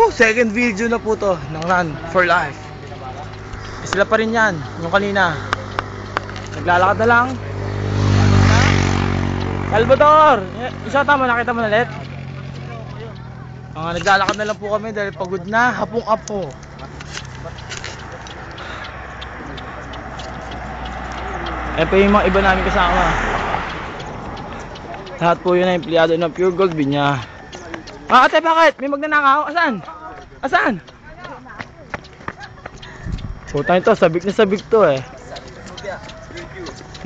Second video na po to ng Run for Life. Sila pa rin yan, yung kanina. Naglalakad na lang. Salvador! Isa tama, nakita mo na ulit? Naglalakad na lang po kami dahil pagod na, hapong-apo. Pa yung mga iba namin kasama. Lahat po yun ay empleyado ng Pure Gold Binya. Ate, bakit? May magnanakaw? Asan? Asan? Putang ito, sabik na sabik to eh.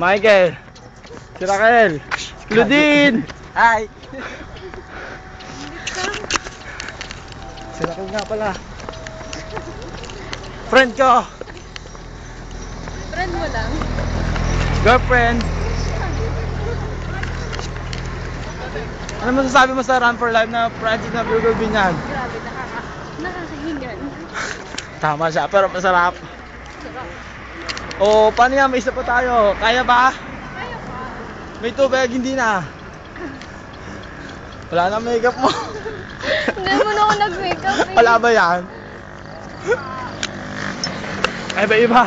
Michael, si Raquel, si Claudine. Hi. Si Raquel nga pala. Friend ko. Friend mo lang? Girlfriend. Ano masasabi mo sa Run for Life na project na Pure Gold Binyan? Grabe, nakakahingan. Tama siya, pero masarap. Sarap. O, paano yan? May isa pa tayo. Kaya ba? Kaya pa. May tubig, hindi na. Wala na makeup mo. Hindi mo na ako nag-makeup eh. Wala ba yan? Ay ba iba?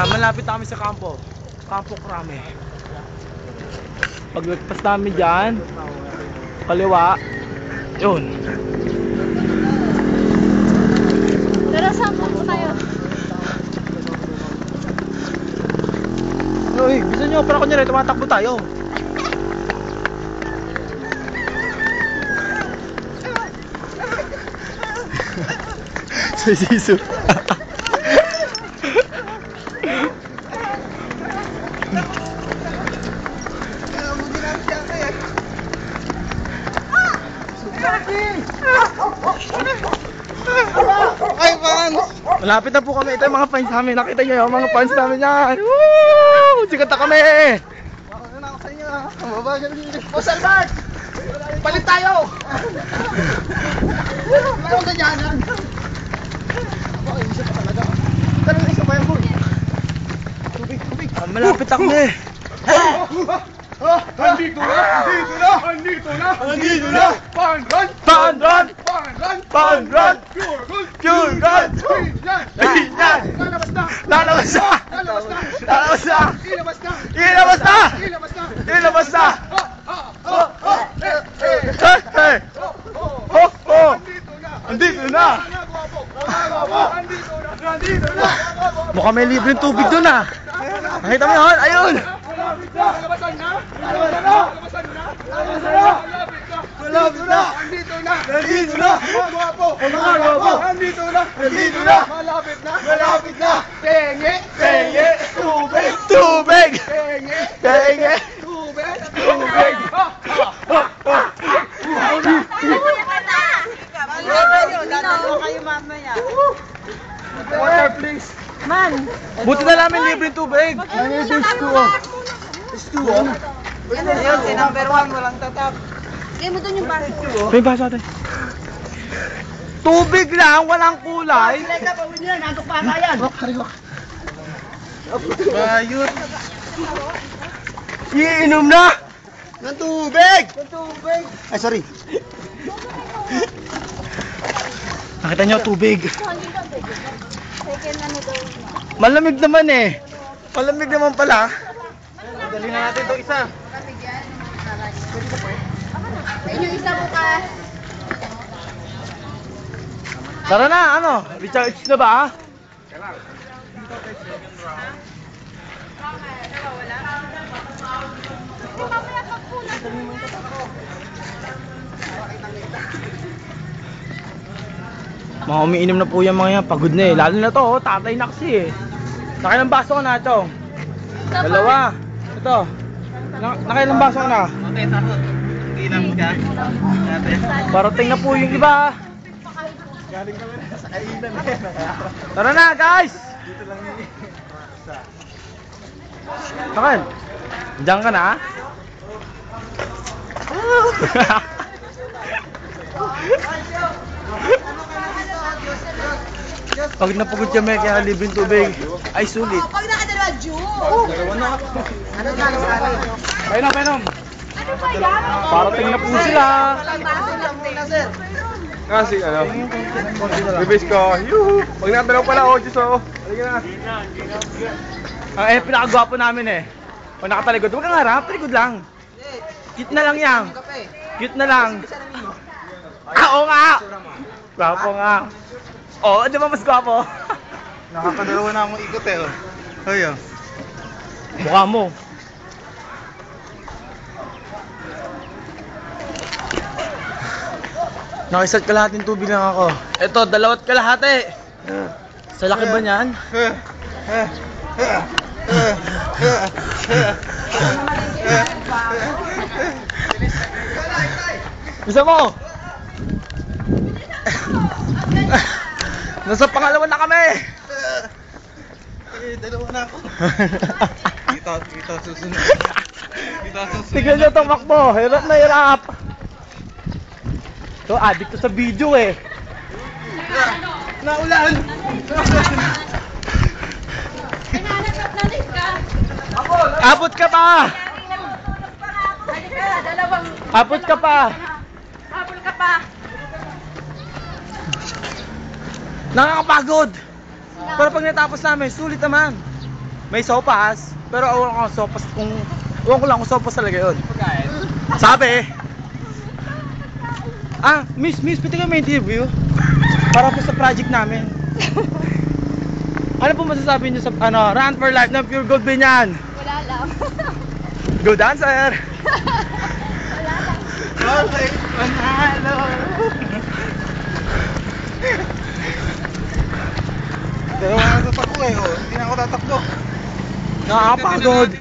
Malapit na kami sa kampo. Kampo Krame. Paglagpas namin dyan, kaliwa, yun. Pero saan po tayo? Uy, gusto nyo, parang kunyari, tumatakbo tayo. Sisu. Ay, fans! Malapit na po kami. Ito yung mga fans namin. Nakita nyo yung mga fans namin yan. Woo! Sikat na kami! Bakit na ako sa inyo ha? Ang babagal din. Boss Albert! Palit tayo! Ano ganyanan? Bakit isa pa talaga? Tara na isa pa yan, boy. Tubig, tubig. Malapit ako eh. Andito na! Andito na! Andito na! Andito na! Pan run! Pan run! Pan run! Pan run! Pure gold! Pure gold! Binyan! Binyan! Lalabas na! Lalabas na! Lalabas na! Lalabas na! Ilabas na! Ilabas na! Ilabas na! Ilabas na! Hey! Hey! Ho! Ho! Andito na! Andito na! Andito na! Andito na! Mukhang may libreng tubig doon ah. Nakita mo yun? Ayun! Lalabasan na! Lalabasan na! Lalabasan na! Lalabasan na! Malapit na! Andito na! Nandito na! Mga gwapo! Mga gwapo! Andito na! Nandito na! Malapit na! Malapit na! Tenge! Tenge! Tubig! Tubig! Tenge! Tenge! Tubig! Tubig! Water please! Man! Buti na namin libreng tubig. Ano yung H2O? H2O? Ayun, si number 1 mo lang tatap. Sige mo doon yung baso. May baso natin. Tubig lang, walang kulay. Teka, pawin nyo yan. Nantok pa yan. Bayot. Iinom na! Ng tubig! Ng tubig! Ay, sorry. Nakita nyo, tubig. Second ano daw. Malamig naman eh. Malamig naman pala. Dali na natin itong isa. Ayun yung isa bukas. Tara na, ano? Recharge na ba? Mga umiinom na po yung mga yan. Pagod na eh. Lalo na to, oh, tatay na kasi eh. Nakailang baso ka na ito? Dalawa. Ito. Nakailang baso ka na? Okay, takot. Inom ka. Parating na po yung iba. Galing kami na sa kainan. Tara na guys! Dito lang yun. Takan, diyan ka na? Pag napagod kami kaya libreng tubig ay sulit. Pag nakadalawa, Dalawa na. Ano na? Painom. Ano ba yan? Parating na po sila. Sir. Kasi ano, bibis ko, yuhu! Pag nakadalaw pala ako, Diyos ako. Halika na. Pinakagwapo namin eh. Pag nakataligod, huwag kang harap, taligod lang. Cute na lang yan. Cute na lang. Oo nga! Gwapo nga. Oo, di ba mas gwapo? Nakakadalawa na akong ikot eh. Hoy oh. Mukha mo. Nakisat kalahating tubig lang ako. Ito, 2 kalahati. Sa laki ba niyan? Bisa mo? Nasa pangalawa na kami. Dalawa na ako. Kita susunod. Tignan nyo tumakbo. Hirap na hirap. So, addict to sa video eh. Naulan! Abot ka pa! Dalawang. Abot ka pa! Habol ka pa. Nakakapagod! Pero pag natapos namin, sulit naman. May sopas, pero awan ko sopas kung... Awan ko lang kung sopas talaga yun. Sabi! Miss, pwede kayo may interview? Para po sa project namin. Ano po masasabi niyo sa Run for Life ng Pure Gold Binyan? Wala lang. Go dancer! Okay, panalo! Dalawa na tatakbo eh, oh. Hindi na ako tatakbo. Nakakapagod!